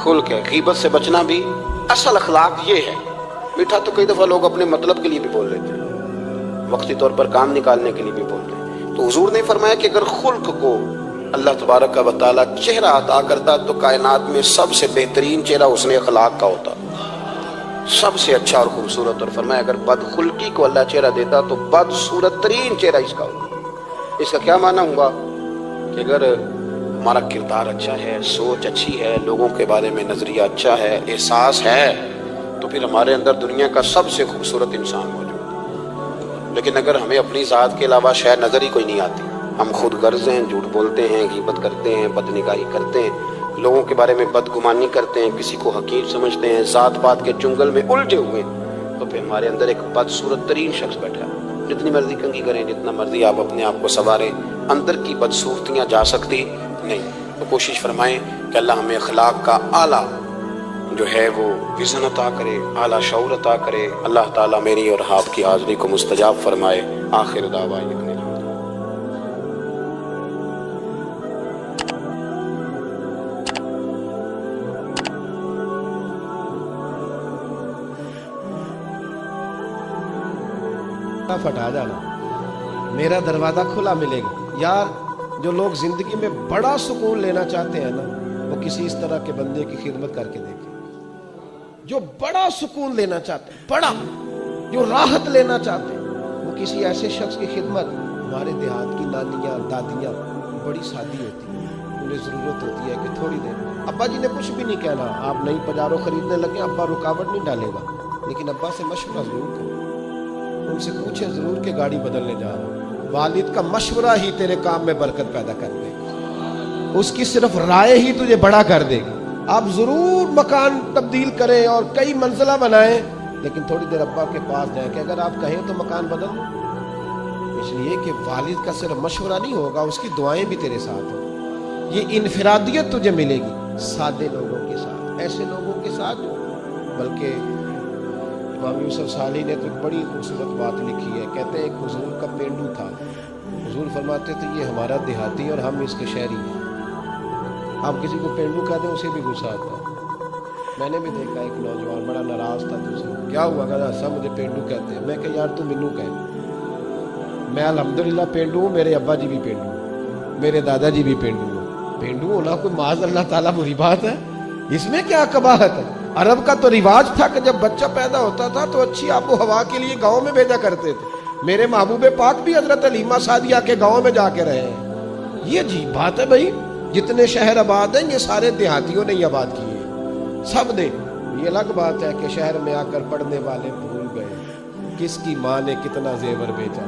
خلق ہے، غیبت سے بچنا بھی اصل اخلاق یہ ہے۔ میٹھا تو کئی دفعہ لوگ اپنے مطلب کے لیے بھی بول لیتے ہیں، وقتی طور پر کام نکالنے کے لیے بھی بولتے ہیں۔ تو حضور نے فرمایا کہ اگر خلق کو اللہ تبارک و تعالیٰ چہرہ عطا کرتا تو کائنات میں سب سے بہترین چہرہ حسن اخلاق کا ہوتا، سب سے اچھا اور خوبصورت۔ اور فرمایا اگر بدخلقی کو اللہ چہرہ دیتا تو بدصورت ترین چہرہ اس کا ہوتا۔ اس کا کیا معنی ہوا کہ اگر ہمارا کردار اچھا ہے، سوچ اچھی ہے، لوگوں کے بارے میں نظریہ اچھا ہے، احساس ہے، تو پھر ہمارے اندر دنیا کا سب سے خوبصورت انسان موجود ہے۔ لیکن اگر ہمیں اپنی ذات کے علاوہ شاید نظر ہی کوئی نہیں آتی، ہم خود غرض ہیں، جھوٹ بولتے ہیں، غیبت کرتے ہیں، بدنگاہی کرتے ہیں، لوگوں کے بارے میں بدگمانی کرتے ہیں، کسی کو حقیر سمجھتے ہیں، ذات پات کے جنگل میں الجھے ہوئے، تو پھر ہمارے اندر ایک بدصورت ترین شخص بیٹھا ہے۔ جتنی مرضی کنگھی کریں، جتنا مرضی آپ اپنے آپ کو سنواریں، اندر کی بدصورتیاں جا سکتی نہیں۔ تو کوشش فرمائیں کہ اللہ ہمیں اخلاق کا اعلیٰ جو ہے وہ وژن عطا کرے، اعلیٰ شعور عطا کرے۔ اللہ تعالیٰ میری اور آپ کی حاضری کو مستجاب فرمائے۔ آخر دعوانا پھٹا جانا، میرا دروازہ کھلا ملے گا۔ یار جو لوگ زندگی میں بڑا سکون لینا چاہتے ہیں نا، وہ کسی اس طرح کے بندے کی خدمت کر کے دیکھیں۔ جو بڑا سکون لینا چاہتے ہیں، بڑا جو راحت لینا چاہتے ہیں، وہ کسی ایسے شخص کی خدمت۔ ہمارے دیہات کی نانیاں دادیاں بڑی سادی ہوتی ہیں، انہیں ضرورت ہوتی ہے کہ تھوڑی دیر ابا جی نے کچھ بھی نہیں کہنا، آپ نئی پجارو خریدنے لگے، ابا رکاوٹ نہیں ڈالے گا، لیکن ابا سے مشورہ ضرور کرو، ان سے پوچھیں ضرور کہ گاڑی بدلنے جا رہا ہوں۔ والد کا مشورہ ہی تیرے کام میں برکت پیدا کر دے گا، اس کی صرف رائے ہی تجھے بڑا کر دے گی۔ آپ ضرور مکان تبدیل کریں اور کئی منزلہ بنائیں، لیکن تھوڑی دیر ابا کے پاس جائیں کہ اگر آپ کہیں تو مکان بدل دیں، اس لیے کہ والد کا صرف مشورہ نہیں ہوگا، اس کی دعائیں بھی تیرے ساتھ ہوں۔ یہ انفرادیت تجھے ملے گی سادے لوگوں کے ساتھ، ایسے لوگوں کے ساتھ۔ بلکہ امام یوسف صالح نے تو ایک بڑی خوبصورت بات لکھی ہے، کہتے ہیں ایک حضور کا پینڈو تھا، حضور فرماتے تھے یہ ہمارا دیہاتی اور ہم اس کے شہری ہیں۔ آپ کسی کو پینڈو کہہ دیں اسے بھی غصہ آتا ہے۔ میں نے بھی دیکھا ایک نوجوان بڑا ناراض تھا دوسرے، کیا ہوا؟ کہا سب مجھے پینڈو کہتے ہیں۔ میں کہ یار تو مینو کہہ، میں الحمدللہ پینڈو ہوں، میرے ابا جی بھی پینڈو ہوں، میرے دادا جی بھی پینڈو ہوں۔ پینڈو ہونا کوئی معاذ اللہ تعالیٰ بری بات ہے؟ اس میں کیا قباحت ہے؟ عرب کا تو رواج تھا کہ جب بچہ پیدا ہوتا تھا تو اچھی آب و ہوا کے لیے گاؤں میں بھیجا کرتے تھے۔ میرے محبوب پاک بھی حضرت حلیمہ سعدیہ کے گاؤں میں جا کے رہے ہیں۔ یہ عجیب بات ہے بھائی، جتنے شہر آباد ہیں یہ سارے دیہاتیوں نے ہی آباد کیے، سب نے۔ یہ الگ بات ہے کہ شہر میں آ کر پڑھنے والے بھول گئے کس کی ماں نے کتنا زیور بیچا،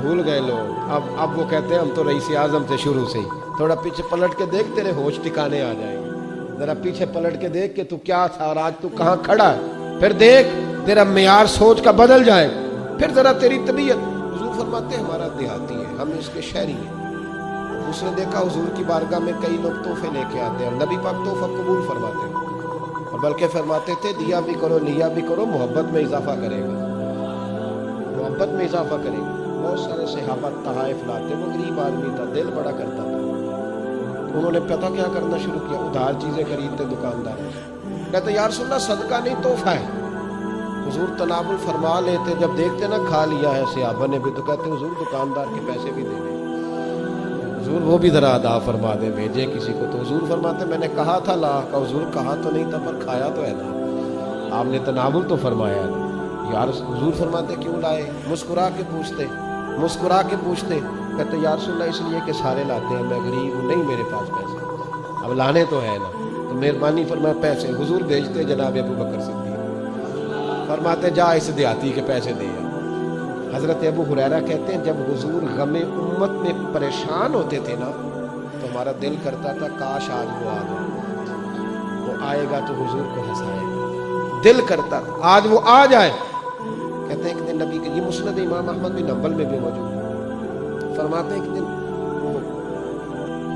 بھول گئے لوگ۔ اب وہ کہتے ہیں ہم تو رئیس اعظم سے شروع سے ہی۔ تھوڑا پیچھے پلٹ کے دیکھ، تیرے ہوش ٹھکانے آ جائیں گے۔ ذرا پیچھے پلٹ کے دیکھ کہ تو کیا تھا اور آج تو کہاں کھڑا ہے، پھر دیکھ تیرا معیار سوچ کا بدل جائے، پھر ذرا تیری طبیعت۔ حضور فرماتے ہیں ہمارا دیہاتی ہے، ہم اس کے شہری ہیں۔ اس نے دیکھا حضور کی بارگاہ میں کئی لوگ تحفے لے کے آتے ہیں، اور نبی پاک تحفہ قبول فرماتے ہیں، اور بلکہ فرماتے تھے دیا بھی کرو لیا بھی کرو، محبت میں اضافہ کرے گا، محبت میں اضافہ کرے گا۔ بہت سارے صحابہ تحائف لاتے، وہ غریب آدمی تھا، دل بڑا کرتا تھا، انہوں نے پتہ کیا کرنا شروع کیا، ادھار چیزیں خریدتے دکاندار، کہتے یا رسول اللہ صدقہ نہیں تحفہ ہے۔ حضور تناول فرما لیتے، جب دیکھتے نا کھا لیا ہے صحابہ نے بھی، تو کہتے حضور دکاندار کے پیسے بھی دے دیں، حضور وہ بھی ذرا ادا فرما دیں، بھیجے کسی کو۔ تو حضور فرماتے میں نے کہا تھا لا، کہ حضور کہا تو نہیں تھا پر کھایا تو ہے نا، آپ نے تناول تو فرمایا ہے یار۔ حضور فرماتے کیوں لائے؟ مسکرا کے پوچھتے، مسکرا کے پوچھتے، کہتے یا رسول اللہ اس لیے کہ سارے لاتے ہیں، میں غریب ہوں، نہیں میرے پاس پیسے، اب لانے تو ہے نا۔ تو مہربانی فرمائے پیسے حضور بھیجتے جناب ابو بکر صدیق، فرماتے جا اس دیہاتی کے پیسے دے آ۔ حضرت ابو ہریرہ کہتے ہیں جب حضور غم امت میں پریشان ہوتے تھے نا تو ہمارا دل کرتا تھا کاش آج وہ آ جائے، وہ آئے گا تو حضور کو ہنسائے گا، دل کرتا تھا آج وہ آ جائے۔ کہتے ہیں ایک دن نبی کے، یہ مسند امام احمد بن حنبل میں بھی موجود ہے، فرماتے ہیں ایک دن وہ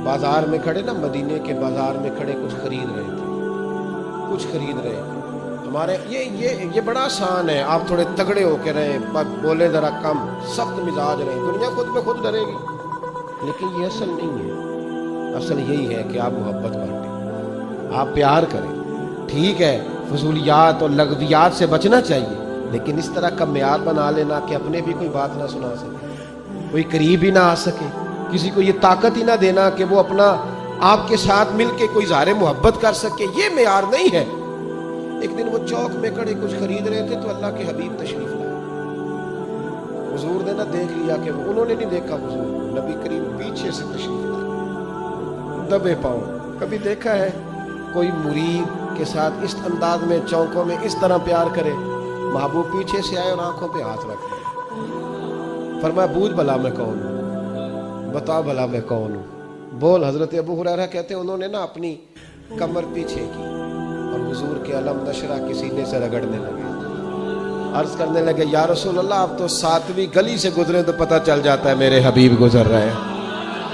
بازار میں کھڑے نا، مدینے کے بازار میں کھڑے کچھ خرید رہے تھے، ہمارے یہ بڑا آسان ہے، آپ تھوڑے تگڑے ہو کے رہیں، بولے ذرا کم، سخت مزاج رہیں، دنیا خود بے خود ڈرے گی، لیکن یہ اصل نہیں ہے۔ اصل یہی ہے کہ آپ محبت بانٹیں، آپ پیار کریں، ٹھیک ہے فضولیات اور لغویات سے بچنا چاہیے، لیکن اس طرح کا معیار بنا لینا کہ اپنے بھی کوئی بات نہ سنا سکے، کوئی قریب ہی نہ آ سکے، کسی کو یہ طاقت ہی نہ دینا کہ وہ اپنا آپ کے ساتھ مل کے کوئی اظہار محبت کر سکے، یہ معیار نہیں ہے۔ ایک دن وہ چوک میں کھڑے کچھ خرید رہے تھے تو اللہ کے حبیب تشریف لائے، حضور نے نہ دیکھ لیا کہ انہوں نے نہیں دیکھا حضور، نبی کریم پیچھے سے تشریف لائے دبے پاؤں۔ کبھی دیکھا ہے کوئی مرید کے ساتھ اس انداز میں چوکوں میں اس طرح پیار کرے؟ محبوب پیچھے سے آئے اور آنکھوں پہ ہاتھ رکھ دیا، فرمایا بوجھ بھلا میں کون ہوں، بتا بھلا میں کون ہوں، بول۔ حضرت ابو ہریرہ کہتے ہیں انہوں نے نا اپنی کمر پیچھے کی اور حضور کے علم نشرہ کے سینے سے رگڑنے لگے، عرض کرنے لگے یا رسول اللہ آپ تو 7ویں گلی سے گزرے تو پتہ چل جاتا ہے میرے حبیب گزر رہے ہیں،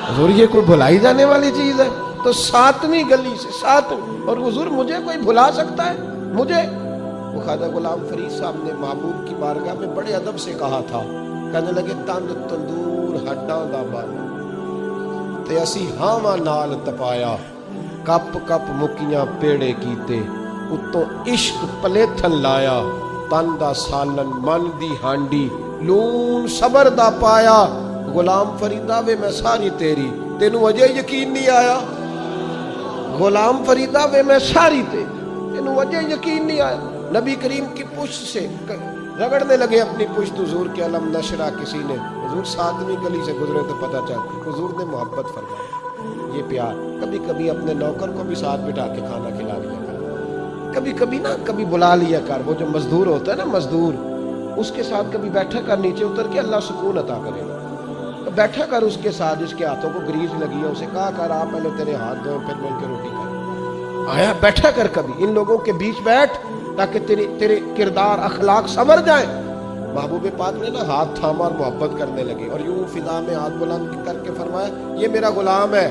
حضور یہ کوئی بھلائی جانے والی چیز ہے؟ تو 7ویں گلی سے، 7، اور حضور مجھے کوئی بھلا سکتا ہے؟ مجھے؟ وہ خواجہ غلام فرید صاحب نے محبوب کی بارگاہ میں بڑے ادب سے کہا تھا، کہنے لگے تن تندور ہڈاں دا بانا تے اسی ہاواں نال تپایا، کپ کپ مکیاں پیڑے کیتے اتوں عشق پلیتھن لایا، تن دا سالن من دی ہانڈی لون صبر دا پایا، غلام فریدہ وے میں ساری تیری تینوں اجے یقین نہیں آیا، غلام فریدہ وے میں ساری تینوں اجے یقین نہیں آیا۔ نبی کریم کی پشت سے رگڑنے لگے اپنی پشت، حضور کے علم نشرہ کسی نے، حضور 7ویں گلی سے گزرے تو پتہ چل، حضور نے محبت فرمائی، یہ پیار۔ کبھی کبھی اپنے نوکر کو بھی ساتھ بٹھا کے کھانا کھلا لیا کر، کبھی بلا لیا کر، وہ جو مزدور ہوتا ہے نا مزدور، اس کے ساتھ کبھی بیٹھا کر، نیچے اتر کے اللہ سکون عطا کرے گا، بیٹھا کر اس کے ساتھ، جس کے ہاتھوں کو گریز لگی ہے اسے کہا کر آپ پہلے تیرے ہاتھ دھوئیں پھر مل کے روٹی کھائیں، آیا بیٹھا کر کبھی ان لوگوں کے بیچ بیٹھ تاکہ تیرے کردار اخلاق سنور جائیں۔ محبوب پاک نے نا ہاتھ تھاما اور محبت کرنے لگے اور یوں فضا میں ہاتھ بلند کر کے فرمایا یہ میرا غلام ہے،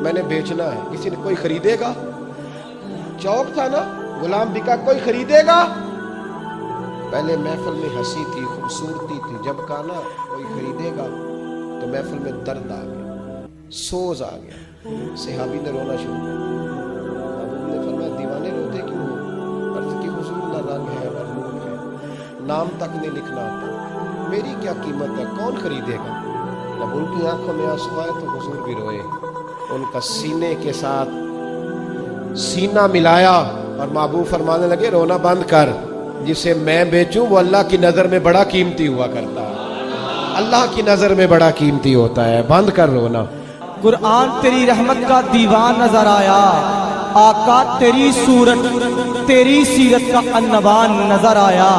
میں نے بیچنا ہے، کسی نے کوئی خریدے گا؟ چوک تھا نا، غلام بکا، کوئی خریدے گا؟ پہلے محفل میں ہنسی تھی، خوبصورتی تھی، جب کہا نا کوئی خریدے گا تو محفل میں درد آ گیا، سوز آ گیا، صحابی نے رونا شروع کر دیا۔ محبوب نے فرمایا دیوانے روتے کیوں ہو؟ عرض کی حضور نہ رنگ ہے نہ روپ ہے، نام تک نہیں لکھنا آتا، میری کیا قیمت ہے، کون خریدے گا؟ جب ان کی آنکھوں میں آنسو آئے تو حضور بھی روئے، ان کا سینے کے ساتھ سینہ ملایا اور محبوب فرمانے لگے رونا بند کر، جسے میں بیچوں وہ اللہ کی نظر میں بڑا قیمتی ہوا کرتا ہے، اللہ کی نظر میں بڑا قیمتی ہوتا ہے، بند کر رونا۔ قرآن تیری رحمت کا دیوان نظر آیا، آقا تیری صورت تیری سیرت کا انبان نظر آیا،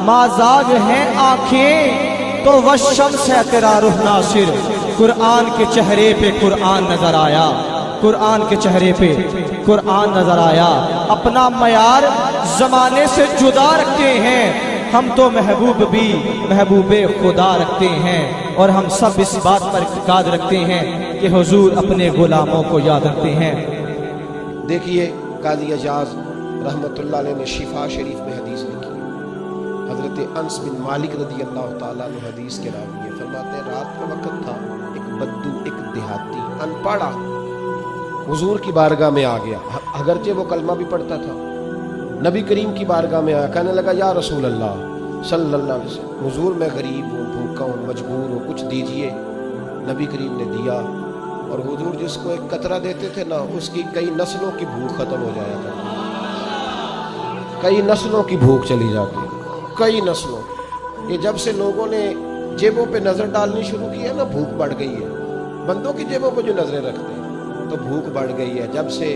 مازاج ہیں آنکھیں تو وہ شمس ہے تیرا روح ناصر، قرآن کے چہرے پہ قرآن نظر آیا، قرآن کے چہرے پہ قرآن نظر آیا۔ اپنا معیار زمانے سے جدا رکھتے ہیں ہم، تو محبوب بھی محبوب خدا رکھتے ہیں، اور ہم سب اس بات پر اعتقاد رکھتے ہیں کہ حضور اپنے غلاموں کو یاد رکھتے ہیں۔ دیکھیے قاضی اجاز رحمت اللہ علیہ نے شفا شریف میں حدیث لکھی، حضرت انس بن مالک رضی اللہ تعالیٰ عنہ حدیث کے راوی ہیں، فرماتے ہیں رات کا وقت تھا، ایک بدو، ایک دیہاتی ان پڑھا حضور کی بارگاہ میں آ گیا، اگرچہ وہ کلمہ بھی پڑھتا تھا، نبی کریم کی بارگاہ میں آیا، کہنے لگا یا رسول اللہ صلی اللہ علیہ وسلم، حضور میں غریب ہوں، بھوکا ہوں، مجبور ہوں، کچھ دیجئے۔ نبی کریم نے دیا، اور حضور جس کو ایک قطرہ دیتے تھے نا اس کی کئی نسلوں کی بھوک ختم ہو جایا کرتی، کئی نسلوں کی بھوک چلی جاتی، کئی نسلوں۔ یہ جب سے لوگوں نے جیبوں پہ نظر ڈالنی شروع کی ہے نا، بھوک بڑھ گئی ہے، بندوں کی جیبوں پہ جو نظریں رکھتے ہیں تو بھوک بڑھ گئی ہے۔ جب سے